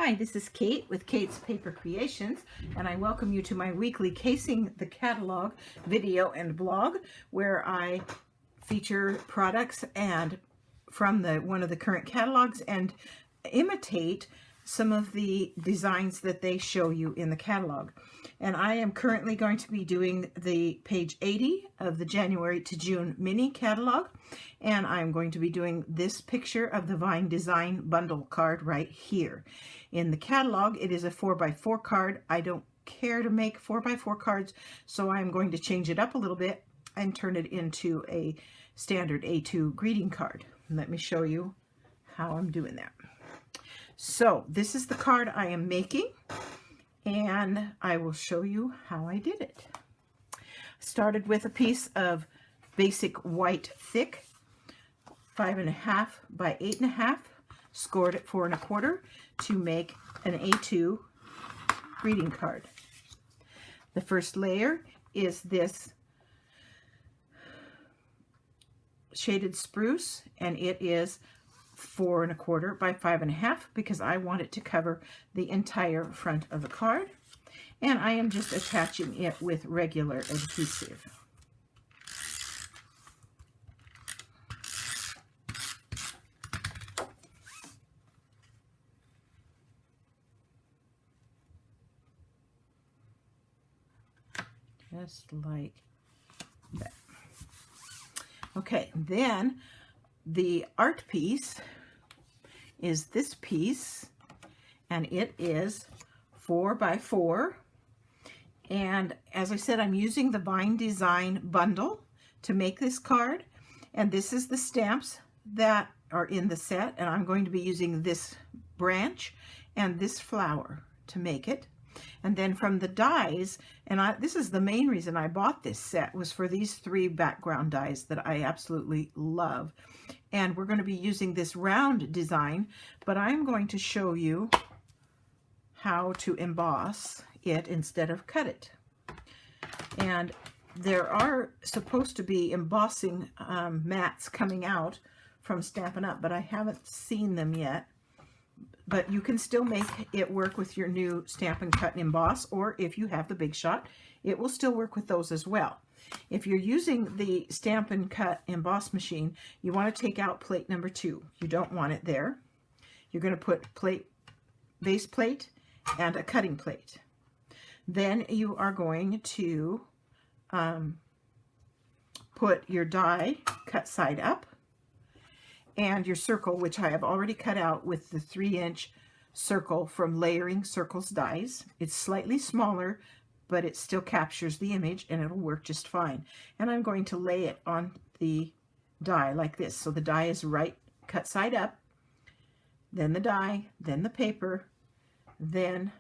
Hi, this is Kate with Kate's Paper Creations, and I welcome you to my weekly Casing the Catalog video and blog, where I feature products and from one of the current catalogs and imitate some of the designs that they show you in the catalog. And I am currently going to be doing the page 80 of the January to June mini catalog, and I'm going to be doing this picture of the Vine Design bundle card right here. In the catalog, it is a 4x4 card. I don't care to make 4x4 cards, so I'm going to change it up a little bit and turn it into a standard A2 greeting card. Let me show you how I'm doing that. So this is the card I am making, and I will show you how I did it. Started with a piece of basic white thick 5.5 by 8.5, scored at 4 1/4 to make an A2 greeting card. The first layer is this shaded spruce, and it is 4 1/4 by 5.5 because I want it to cover the entire front of the card, and I am just attaching it with regular adhesive. Just like that. Okay, then the art piece is this piece, and it is 4x4. And as I said, I'm using the Vine Design bundle to make this card, and this is the stamps that are in the set, and I'm going to be using this branch and this flower to make it. And then from the dies, and this is the main reason I bought this set, was for these 3 background dies that I absolutely love. And we're going to be using this round design, but I'm going to show you how to emboss it instead of cut it. And there are supposed to be embossing mats coming out from Stampin' Up, but I haven't seen them yet. But you can still make it work with your new Stampin' Cut and Emboss, or if you have the Big Shot, it will still work with those as well. If you're using the Stampin' Cut Emboss machine, you want to take out plate number 2. You don't want it there. You're going to put base plate and a cutting plate. Then you are going to put your die cut side up, and your circle, which I have already cut out with the 3-inch circle from Layering Circles dies. It's slightly smaller, but it still captures the image, and it'll work just fine. And I'm going to lay it on the die like this. So the die is right cut side up, then the die, then the paper, then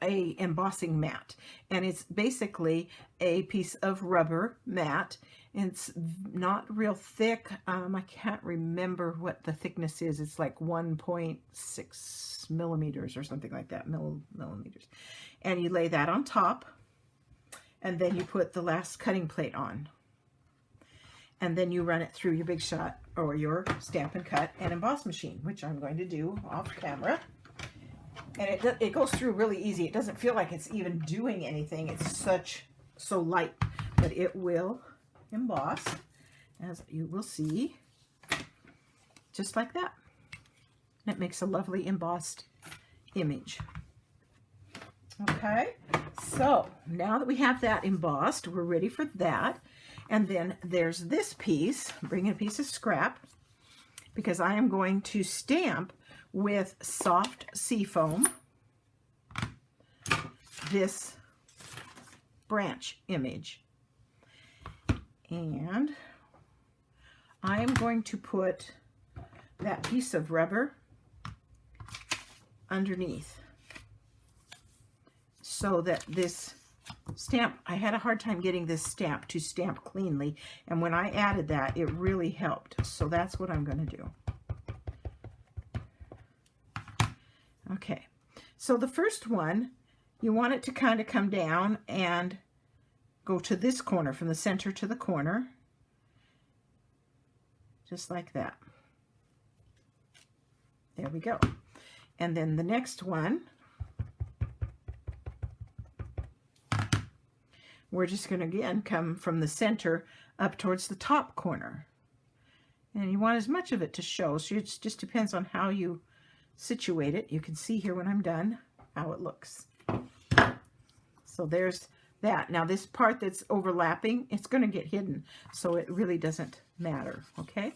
a embossing mat. And it's basically a piece of rubber mat. It's not real thick. I can't remember what the thickness is. It's like 1.6 millimeters or something like that, millimeters. And you lay that on top, and then you put the last cutting plate on. And then you run it through your Big Shot or your Stampin' Cut and Emboss machine, which I'm going to do off camera. And it goes through really easy. It doesn't feel like it's even doing anything. It's so light, but it will emboss, as you will see, just like that. And it makes a lovely embossed image. Okay, so now that we have that embossed, we're ready for that. And then there's this piece. Bring in a piece of scrap, because I am going to stamp with soft seafoam this branch image. And I am going to put that piece of rubber underneath so that this stamp, I had a hard time getting this stamp to stamp cleanly, and when I added that, it really helped. So that's what I'm going to do. Okay, so the first one, you want it to kind of come down and go to this corner, from the center to the corner, just like that. There we go. And then the next one, we're just going to again come from the center up towards the top corner. And you want as much of it to show, so it just depends on how you situate it. You can see here when I'm done how it looks. So there's that. Now this part that's overlapping, it's going to get hidden, so it really doesn't matter, okay?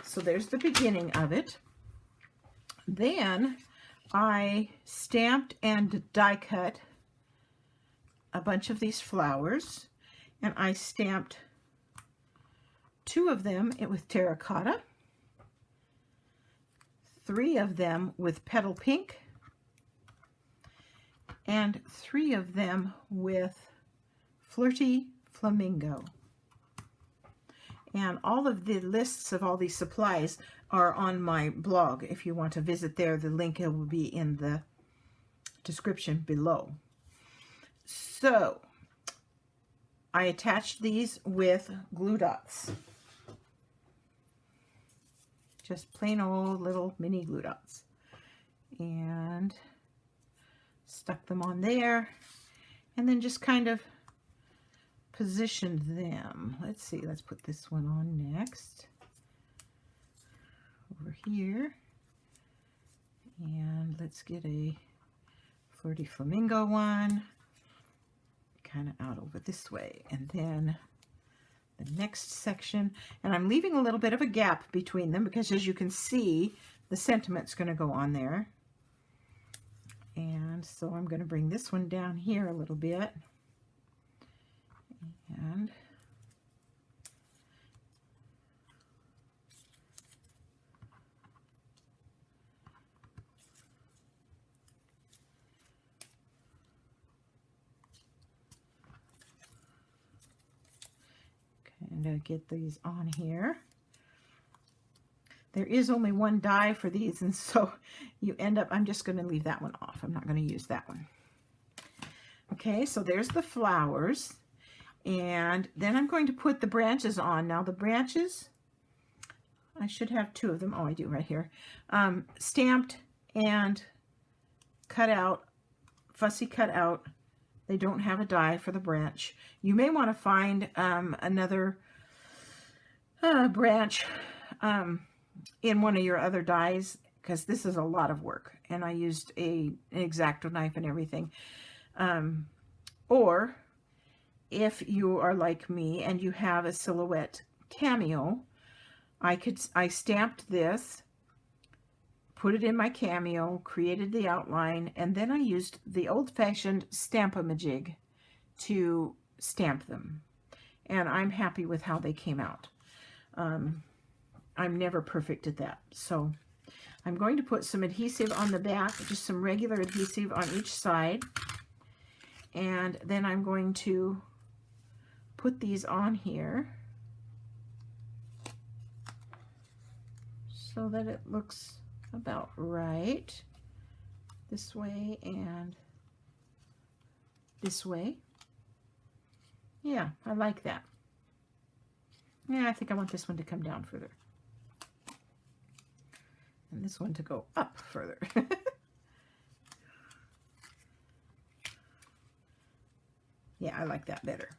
So there's the beginning of it. Then I stamped and die cut a bunch of these flowers, and I stamped 2 of them with terracotta, 3 of them with petal pink, and 3 of them with flirty flamingo. And all of the lists of all these supplies are on my blog. If you want to visit there, the link will be in the description below. So I attached these with glue dots. Just plain old little mini glue dots. And stuck them on there. And then just kind of positioned them. Let's see, let's put this one on next. Over here. And let's get a flirty flamingo one. Kind of out over this way. And then the next section, and I'm leaving a little bit of a gap between them because, as you can see, the sentiment's going to go on there. And so I'm going to bring this one down here a little bit, and get these on here. There is only one die for these, and so you end up, I'm just going to leave that one off. I'm not going to use that one. Okay, so there's the flowers, and then I'm going to put the branches on. Now the branches, I should have 2 of them. Oh, I do right here. Stamped and cut out, fussy cut out. They don't have a die for the branch. You may want to find another branch in one of your other dies, because this is a lot of work, and I used an X-Acto knife and everything. Or if you are like me and you have a silhouette cameo, I stamped this, put it in my cameo, created the outline, and then I used the old-fashioned Stamp-A-Majig to stamp them. And I'm happy with how they came out. I'm never perfect at that. So I'm going to put some adhesive on the back, just some regular adhesive on each side. And then I'm going to put these on here so that it looks about right. This way and this way. Yeah, I like that. Yeah, I think I want this one to come down further. And this one to go up further. Yeah, I like that better.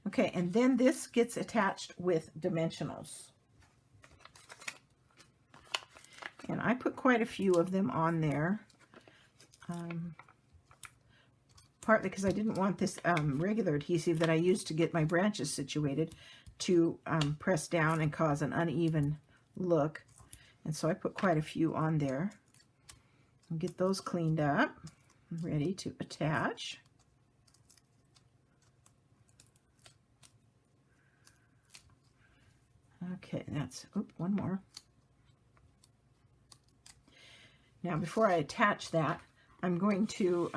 Okay, and then this gets attached with dimensionals. And I put quite a few of them on there. Partly because I didn't want this regular adhesive that I used to get my branches situated to press down and cause an uneven look. And so I put quite a few on there. I'll get those cleaned up, ready to attach. Okay, that's, one more. Now, before I attach that, I'm going to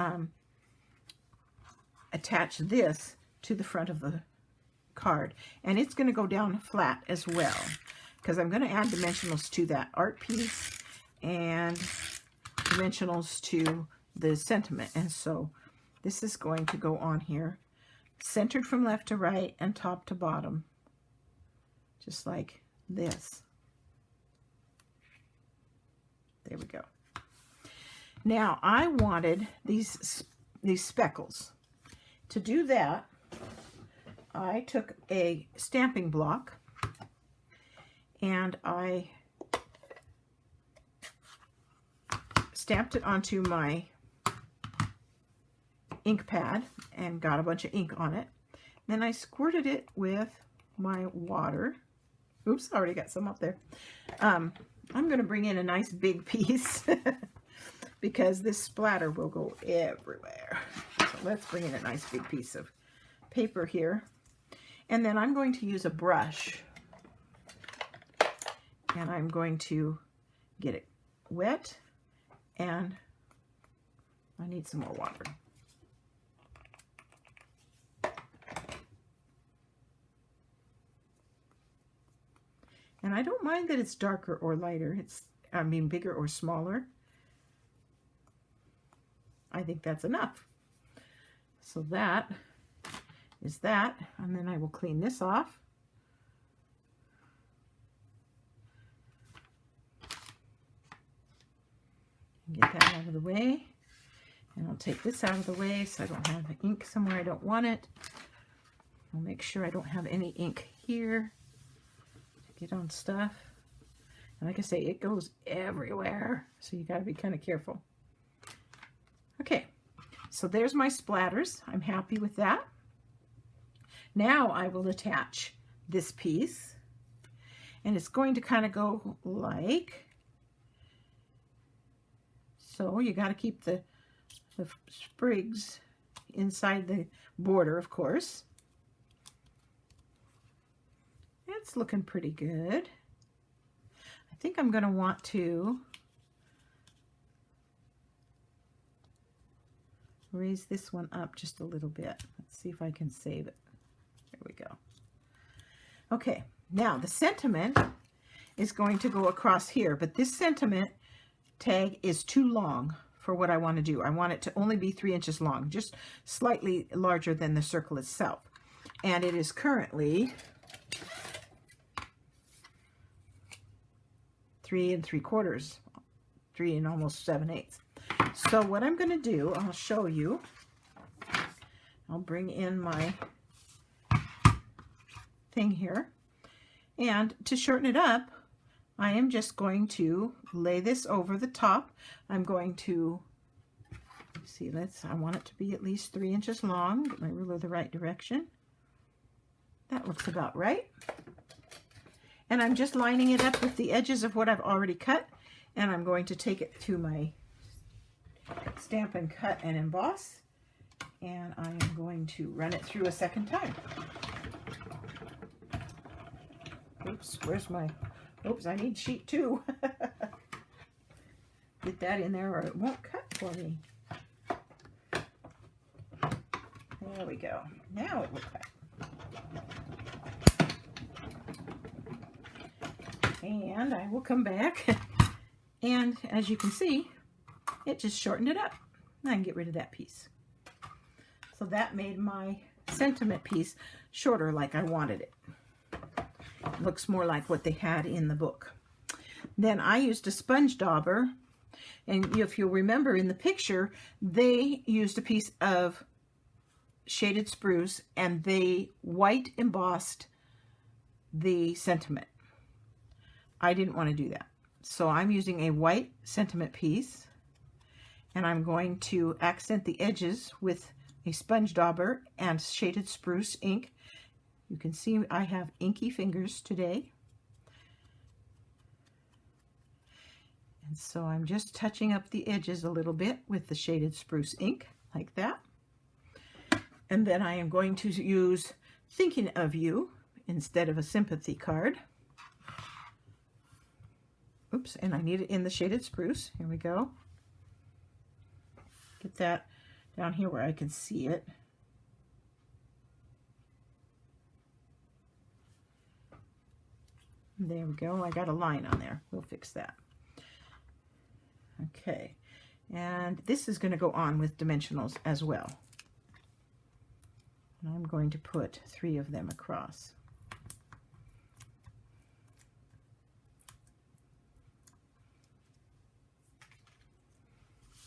attach this to the front of the card. And it's going to go down flat as well, because I'm going to add dimensionals to that art piece and dimensionals to the sentiment. And so this is going to go on here, centered from left to right and top to bottom, just like this. There we go. Now, I wanted these speckles. To do that, I took a stamping block and I stamped it onto my ink pad and got a bunch of ink on it. Then I squirted it with my water. Oops, I already got some up there. I'm going to bring in a nice big piece because this splatter will go everywhere. So let's bring in a nice big piece of paper here. And then I'm going to use a brush. And I'm going to get it wet. And I need some more water. And I don't mind that it's darker or lighter. I mean, bigger or smaller. I think that's enough. So that is that. And then I will clean this off. Get that out of the way. And I'll take this out of the way so I don't have ink somewhere I don't want it. I'll make sure I don't have any ink here. Get on stuff. And like I say, it goes everywhere. So you got to be kind of careful. Okay, so there's my splatters. I'm happy with that. Now I will attach this piece. And it's going to kind of go like so. You got to keep the sprigs inside the border, of course. It's looking pretty good. I think I'm going to want to raise this one up just a little bit. Let's see if I can save it. There we go. Okay, now the sentiment is going to go across here, but this sentiment tag is too long for what I want to do. I want it to only be 3 inches long, just slightly larger than the circle itself. And it is currently 3 3/4, 3 and almost 7/8. So what I'm going to do, I'll show you. I'll bring in my thing here. And to shorten it up, I am just going to lay this over the top. I'm going to, see, I want it to be at least 3 inches long. Get my ruler the right direction. That looks about right. And I'm just lining it up with the edges of what I've already cut. And I'm going to take it to my Stamp and Cut and Emboss. And I am going to run it through a second time. Oops, where's my, oops, I need sheet 2. Get that in there or it won't cut for me. There we go. Now it will cut. And I will come back, and as you can see, it just shortened it up. I can get rid of that piece. So that made my sentiment piece shorter like I wanted it. It looks more like what they had in the book. Then I used a sponge dauber, and if you'll remember in the picture, they used a piece of shaded spruce and they white embossed the sentiment. I didn't want to do that. So I'm using a white sentiment piece, and I'm going to accent the edges with a sponge dauber and shaded spruce ink. You can see I have inky fingers today. And so I'm just touching up the edges a little bit with the shaded spruce ink, like that. And then I am going to use Thinking of You instead of a sympathy card. Oops, and I need it in the shaded spruce. Here we go. Get that down here where I can see it. There we go. I got a line on there. We'll fix that. Okay, and this is going to go on with dimensionals as well. And I'm going to put 3 of them across.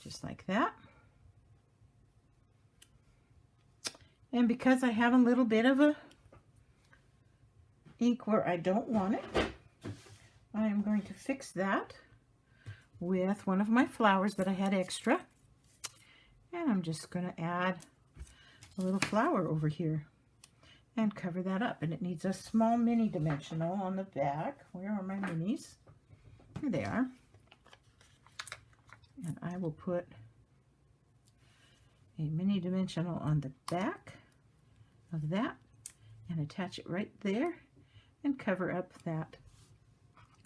just like that. And because I have a little bit of a ink where I don't want it, I am going to fix that with one of my flowers that I had extra. And I'm just going to add a little flower over here and cover that up. And it needs a small mini dimensional on the back. Where are my minis? Here they are. And I will put a mini dimensional on the back of that and attach it right there and cover up that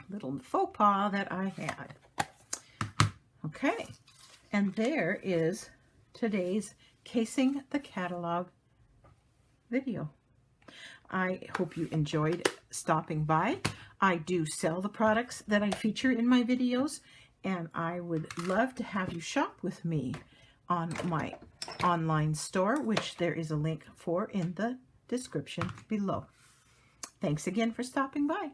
little faux pas that I had. Okay, and there is today's Casing the Catalog video. I hope you enjoyed stopping by. I do sell the products that I feature in my videos, and I would love to have you shop with me on my online store, which there is a link for in the description below. Thanks again for stopping by.